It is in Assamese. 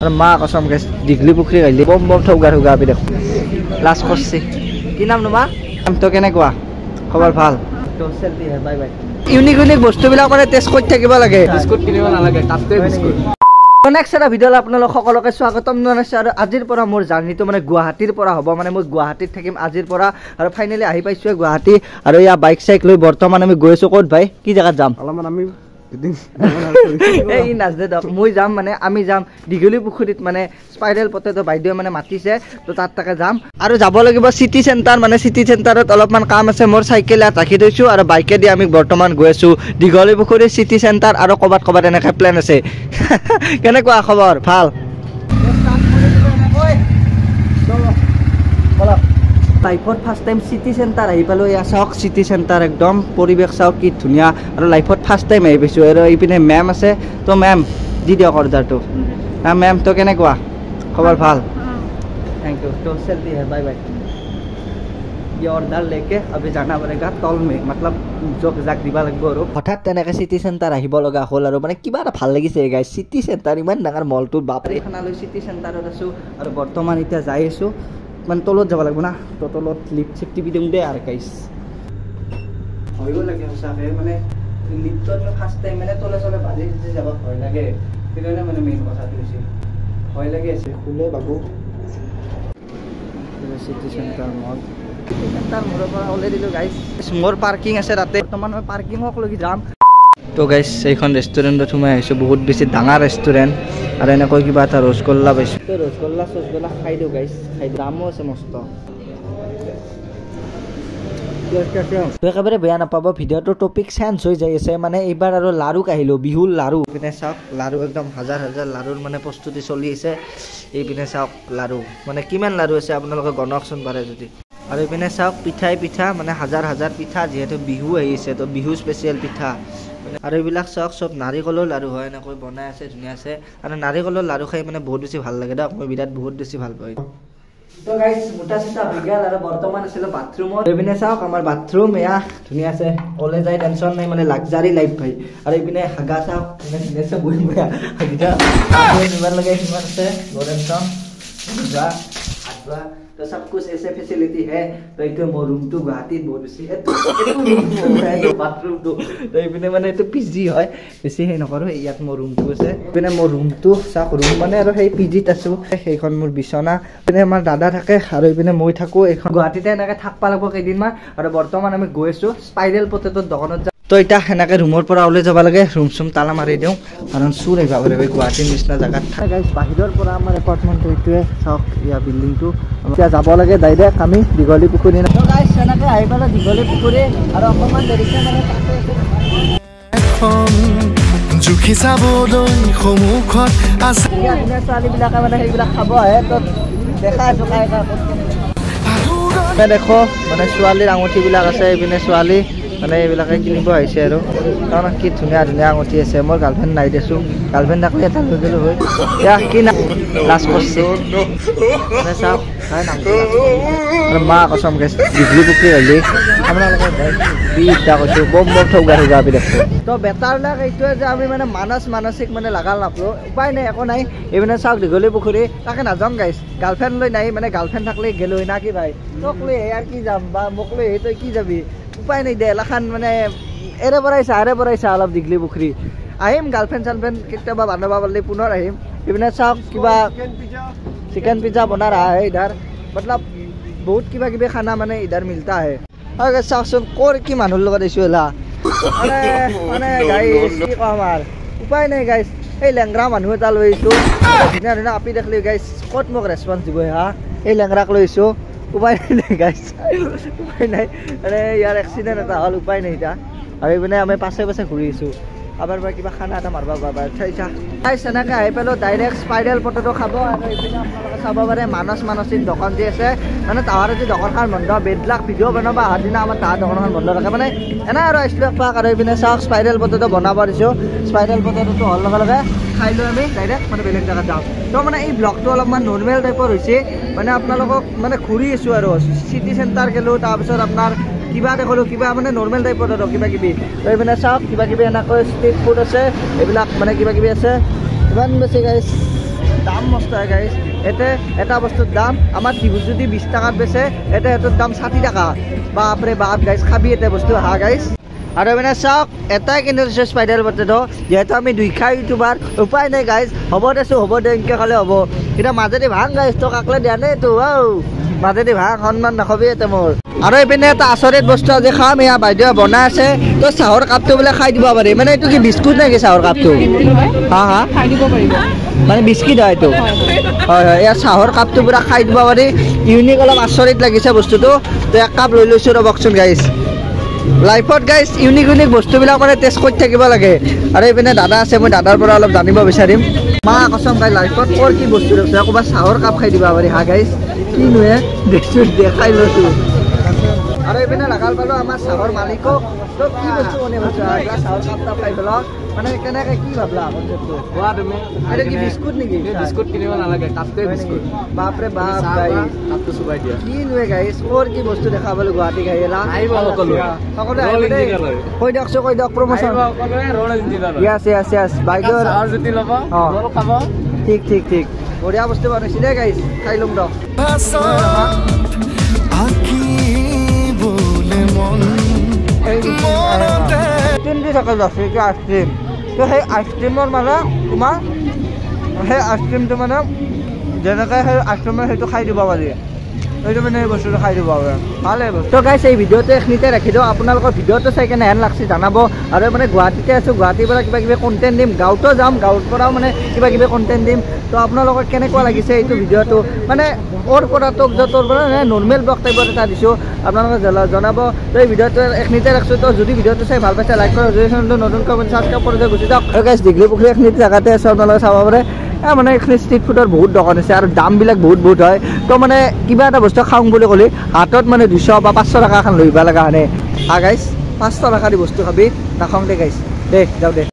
আৰ মা কসম গেছ দিঘলি পুখুৰী গাইলি বম বম ঠৌগা ঠৌগা আপি দেখো লাজ কৰছে কি নাম নো মা নাম তো কেনেকুৱা খবৰ ভাল তো সেলফি হে বাই বাই ইউনিক ইউনিক বস্তুবিলাক মানে টেষ্ট কৰি থাকিব লাগে বিস্কুট কিনিব নালাগে তাতে বিস্কুট নেক্সট এটা ভিডিঅ আপোনালোক সকলোকে স্বাগতম জনাইছো আৰু আজিৰ পৰা মোৰ জাৰ্নিটো মানে গুৱাহাটীৰ পৰা হ'ব মানে মই গুৱাহাটীত থাকিম আজিৰ পৰা আৰু ফাইনালি আহি পাইছো গুৱাহাটী আৰু ইয়া বাইক সাইক লৈ বৰ্তমান আমি গৈ আছো ক'ত ভাই কি জায়গাত যাম অলপমান আমি এই নাজদে দক মই যাম মানে আমি যাম দিঘলি পুখুৰীত মানে স্পাইৰেল পটেটো বাইদেউ মানে মাতিছে তো তাত তাকে যাম আৰু যাব লাগিব সিটি সেন্টাৰ মানে সিটি সেন্টাৰত অলপমান কাম আছে মোৰ সাইকেল ইয়াত ৰাখি থৈছো আৰু বাইকে দি আমি বৰ্তমান গৈ আছো দিঘলি পুখুৰী সিটি সেন্টাৰ আৰু কবাত কবাত এনেকৈ প্লেন আছে কেনেকুৱা খবৰ ভাল লাইফত ফাৰ্ষ্ট টাইম সিটি সেন্টাৰ আহি পালো ইয়া চাওক সিটি সেন্টাৰ একদম পৰিৱেশ চাওক কি ধুনীয়া আৰু লাইফত ফাৰ্ষ্ট টাইম আহি পাইছো আৰু এইপিনে মেম আছে তো মেম দি দিয়ক অৰ্ডাৰটো মেম তো কেনেকুৱা খবৰ ভাল थैंक यू तो सेल्फी है बाय बाय ये ऑर्डर लेके अभी जाना पड़ेगा टॉल में मतलब जो जाक दिबा लगबो আৰু হঠাৎ তেনেকৈ সিটি সেন্টাৰ আহিব লগা হ'ল আৰু মানে কিবা এটা ভাল লাগিছে গাইস সিটি সেন্টাৰ ইমান ডাঙৰ মলটোত বাপৰে খানালৈ সিটি সেন্টাৰত আছো আৰু বৰ্তমান এতিয়া যাই আছো মানে তলত যাব লাগিব না তো তলত লিফ্ট সেফটি দিম দে আৰু গাইস হইও লাগে সঁচাকে মানে লিফ্টত ফাৰ্ষ্ট টাইম মানে তলে তলে বাজি যাব ভয় লাগে কিন্তু মানে মেইন কথাটো হৈছে ভয় লাগে আছে খুলে বাবু সিটি সেন্টাৰ মল সেন্টাৰ মোৰ পৰা ওলাই দিলো গাইস মোৰ পাৰ্কিং আছে ৰাতে বৰ্তমান মই পাৰ্কিংক লগি যাম তো গাইস এইখন ৰেষ্টুৰেণ্টত সোমাই আহিছো বহুত বেছি ডাঙৰ ৰেষ্টুৰেণ্ট আৰু এনেকৈ কিবা এটা ৰসগোল্লা পাইছো তো ৰসগোল্লা সসগোল্লা খাই দিও গাইস খাই দামো আছে মস্ত একেবাৰে বেয়া নাপাব ভিডিঅ'টোৰ টপিক চেঞ্জ হৈ যাই আছে মানে এইবাৰ আৰু লাৰু আহিলো বিহুৰ লাৰু পিনে চাওক লাৰু একদম হাজাৰ হাজাৰ লাৰুৰ মানে প্ৰস্তুতি চলি আছে এইপিনে চাওক লাৰু মানে কিমান লাৰু আছে আপোনালোকে গণকচোন পাৰে যদি আৰু এইপিনে চাওক পিঠাই পিঠা মানে হাজাৰ হাজাৰ পিঠা যিহেতু বিহু আহিছে তো বিহু স্পেচিয়েল পিঠা আৰু এইবিলাক চাওক চব নাৰিকলৰ লাৰু হয় এনেকৈ বনাই আছে ধুনীয়া আছে আৰু নাৰিকলৰ লাৰু খাই মানে বহুত বেছি ভাল লাগে দিয়ক মই বিৰাট বহুত বেছি ভাল পাওঁ তো গাইস মোটা চিটা বিগাল আৰু বৰ্তমান আছিল বাথৰুমত এইপিনে চাওক আমাৰ বাথৰুম এয়া ধুনীয়া আছে ওলে যায় টেনচন নাই মানে লাক্সাৰি লাইফ ভাই আৰু এইপিনে হাগা চাওক মানে ধুনীয়াছে বহি বহি হাগিটা নিবাৰ লাগে সিমান আছে নো টেনচন যা আটবা तो सब कुछ ऐसे फैसिलिटी है तो एक मोर रूम तो गुवाहाटी बहुत बेसी है बाथरूम तो इपिने माने तो पीजी হয় বেছি হে নকৰো ইয়াত মোৰ ৰুমটো আছে ইপিনে মোৰ ৰুমটো সাক ৰুম মানে আৰু সেই পিজিত আছো সেইখন মোৰ বিছনা ইপিনে আমাৰ দাদা থাকে আৰু ইপিনে মই থাকো এখন গুৱাহাটীতে এনেকৈ থাকবা লাগব কেইদিনমান আৰু বৰ্তমান আমি গৈ আছো স্পাইৰেল পটেটোৰ দোকানত তো এটা সেনেকে ৰুমৰ পৰা ওলাই যাব লাগে ৰুম চুম তালা মাৰি দিওঁ কাৰণ চুৰ আহিব পাৰে গুৱাহাটীৰ নিচিনা জেগাত গাইছ বাহিৰৰ পৰা আমাৰ এপাৰ্টমেণ্টটো এইটোৱে চাওক ইয়া বিল্ডিংটো এতিয়া যাব লাগে ডাইৰেক্ট আমি দীঘলী পুখুৰী তো গাইছ সেনেকে আহি পেলাই দীঘলী পুখুৰী আৰু অকণমান দেৰিকে মানে জুখি চাবলৈ সন্মুখত আছে ছোৱালীবিলাকে মানে সেইবিলাক খাব আহে তো দেখা আছো দেখো মানে ছোৱালীৰ আঙুঠিবিলাক আছে এইপিনে ছোৱালী মানে এইবিলাকে কিনিব আহিছে আৰু কাৰণ কি ধুনীয়া ধুনীয়া আঙুঠি আছে মোৰ গাৰ্লফ্ৰেণ্ড নাই দেচোঁ গাৰ্লফ্ৰেণ্ড থাকলে এটা লৈ দিলোঁ হয় এয়া কি নাম লাজ কৰিছে মানে চাওক আৰু মা কচম গেছ দিঘলি পুখুৰী হ'লি আপোনালোকে বিটা কৈছোঁ বম বম ঠৌগা ঠৌগা আপি দেখোঁ তো বেটাৰ লাগ এইটোৱে যে আমি মানে মানসিক মানে লাগাল নাপালোঁ উপায় নাই একো নাই এইপিনে চাওক দীঘলী পুখুৰী তাকে নাযাওঁ গাইছ গাৰ্লফ্ৰেণ্ড লৈ নাই মানে গাৰ্লফ্ৰেণ্ড থাকলে গেলোঁ না কি ভাই তোক লৈ আৰু কি যাম বা মোক লৈ তই কি যাবি উপায় নাই দে এলাখান মানে এৰে পৰাইছা অলপ দীঘলী পুখুৰী আহিম গাৰ্লফ্ৰেণ্ড চাৰ্লফ্ৰেণ্ড কেতিয়াবা বান্ধবা পাৰিলে পুনৰ আহিম এইপিনে চাওক কিবা চিকেন পিজ্জা বনাৰ আহে ইধাৰ মতলব বহুত কিবা কিবি খানা মানে ইধাৰ মিলতা আহে আৰু চাওকচোন ক'ৰ কি মানুহৰ লগত আহিছোঁ এলা মানে গাইছ কি কম আৰু উপায় নাই গাইছ এই লেংৰা মানুহ এটা লৈ আহিছোঁ ধুনীয়া ধুনীয়া আপি দেখিলি গাইছ ক'ত মোক ৰেচপঞ্চ দিব হা এই লেংৰাক লৈ আহিছোঁ উপায় নাই গাইছ উপায় নাই মানে ইয়াৰ এক্সিডেণ্ট এটা হ'ল উপায় নাই এতিয়া আৰু এইপিনে আমি পাছে পাছে ঘূৰি আহিছোঁ আবাৰ পৰা কিবা খানা এটা মাৰিব পাবা চাইছা এনেকৈ আহি পেলোঁ ডাইৰেক্ট স্পাইৰেল পটেটো খাব আৰু এইপিনে আপোনালোকে চাব পাৰে মানসিক দোকান যি আছে মানে তাহাৰ যদি দোকানখন বন্ধ বেদলাক ভিডিঅ' বনাব অহাৰ দিনা আমাৰ তাহাৰ দোকানখন বন্ধ ৰাখে মানে এনে আৰু আহিছিলোঁ পাক আৰু এইপিনে চাওক স্পাইৰেল পটেটো বনাব দিছোঁ স্পাইৰেল পটেটোটো হোৱাৰ লগে লগে খাই লৈ আমি ডাইৰেক্ট মানে বেলেগ জেগাত যাওঁ তো মানে এই ব্লগটো অলপমান নৰ্মেল টাইপৰ হৈছে মানে আপোনালোকক মানে ঘূৰি আছোঁ আৰু চিটি চেণ্টাৰ গ'লোঁ তাৰপিছত আপোনাৰ কিবা দেখলো কিবা মানে নৰ্মেল টাইপৰ আৰু কিবা কিবি তো এইপিনে চাওক কিবা কিবি এনেকৈ ষ্ট্ৰীট ফুড আছে এইবিলাক মানে কিবা কিবি আছে ইমান বেছি গাইছ দাম মস্ত হয় গাইজ এতে এটা বস্তুর দাম আমার ত্রিভুজ যদি 20 টাকাত বেচে এটা এটার দাম 60 টাকা বাপরে বাপ গাইজ খাবি এটা বস্তু হা গাইজ আৰু মানে চাওক এটাই কিন্তু স্পাইডাৰ পটেটো যেহেতু আমি 2 খা ইউটিউবাৰ উপায় নাই গাইজ হ'ব দেছো হ'ব দে এনেকৈ খালে হ'ব কিন্তু মাজেদি ভাং গাইজ তো কাকলে দিয়া নাই তো মাজেদি ভাং সন্মান নাখাবি এতে মোৰ আৰু এইপিনে এটা আচৰিত বস্তু আজি খাম এয়া বাইদেউ বনাই আছে তো চাহৰ কাপটো বোলে খাই দিব পাৰি মানে এইটো কি বিস্কুট নেকি চাহৰ কাপটো হা হা খাই দিব পাৰিব মানে বিস্কিট হয় এইটো হয় হয় ইয়াৰ চাহৰ কাপটো পুৰা খাই দিব পাৰি ইউনিক অলপ আচৰিত লাগিছে বস্তুটো তো এক কাপ লৈ লৈছোঁ ৰ'বকচোন গাইজ লাইফত গাইজ ইউনিক ইউনিক বস্তুবিলাক মানে টেষ্ট কৰি থাকিব লাগে আৰু এইপিনে দাদা আছে মই দাদাৰ পৰা অলপ জানিব বিচাৰিম মা কচম গাই লাইফত ক'ৰ কি বস্তু আছে ক'ৰবাত চাহৰ কাপ খাই দিব পাৰি হা গাইজ কি নুৱে দেখছোঁ দেখাই লৈছোঁ আৰু এইপিনে লগাল পালোঁ আমাৰ চাহৰ মালিকক তো কি বস্তু মনে ভাবিছোঁ চাহৰ কাপ খাই পেলাওঁ মানে কেনেকৈ কি ভাবলা কনচেপ্টটো কোৱা তুমি এইটো কি বিস্কুট নেকি বিস্কুট কিনিব নালাগে কাপটোৱে বিস্কুট বাপৰে বাপ কাপটো চুবাই দিয়া কি নুৱে গাইজ ক'ৰ কি বস্তু দেখাবলৈ গুৱাহাটী গাড়ী আহিব সকলোৱে কৈ দিয়ক প্ৰমোশ্যন য়েছ য়েছ য়েছ বাইদেউ যদি ল'ব খাব ঠিক ঠিক ঠিক বঢ়িয়া বস্তু বনাইছে দেই গাইজ খাই ল'ম ৰ তিনটি থাকে দশটিকে আইচক্ৰীম তো সেই আইচক্ৰীমৰ মানে তোমাৰ সেই আইচক্ৰীমটো মানে যেনেকৈ সেই আইচক্ৰীমৰ সেইটো খাই দিব পাৰি সেইটো মানে সেই বস্তুটো খাই দিব পাৰে ভালে তো গাইছ এই ভিডিঅ'টো এইখিনিতে ৰাখি দিওঁ আপোনালোকৰ ভিডিঅ'টো চাই কেনে হেন লাগছে জনাব আৰু মানে গুৱাহাটীতে আছোঁ গুৱাহাটীৰ পৰা কিবা কিবি কণ্টেণ্ট দিম গাঁৱতো যাম গাঁৱৰ পৰাও মানে কিবা কিবি কণ্টেণ্ট দিম তো আপোনালোকৰ কেনেকুৱা লাগিছে এইটো ভিডিঅ'টো মানে ওৰ পৰা তোক য'তৰ পৰা নৰ্মেল ব্লগ টাইপৰ এটা দিছোঁ আপোনালোকে জনাব তো এই ভিডিঅ'টো এইখিনিতে ৰাখিছোঁ তো যদি ভিডিঅ'টো চাই ভাল পাইছে লাইক কৰক যদি চেনেলটো নতুন কমেণ্ট ছাবস্ক্ৰাইব কৰি গুচি যাওক আৰু গাইছ দীঘলী পুখুৰী এইখিনিতে জেগাতে আছে আপোনালোকে চাব পাৰে মানে এইখিনি ষ্ট্ৰীট ফুডৰ বহুত দোকান আছে আৰু দামবিলাক বহুত হয় তো মানে কিবা এটা বস্তু খাওঁ বুলি ক'লে হাতত মানে 200 বা 500 টকা এখন লৈ আহিব লগা হানে গাইছ 500 টকা দি বস্তু খাবি নাখাওঁ দে গাইছ দে যাওঁ দে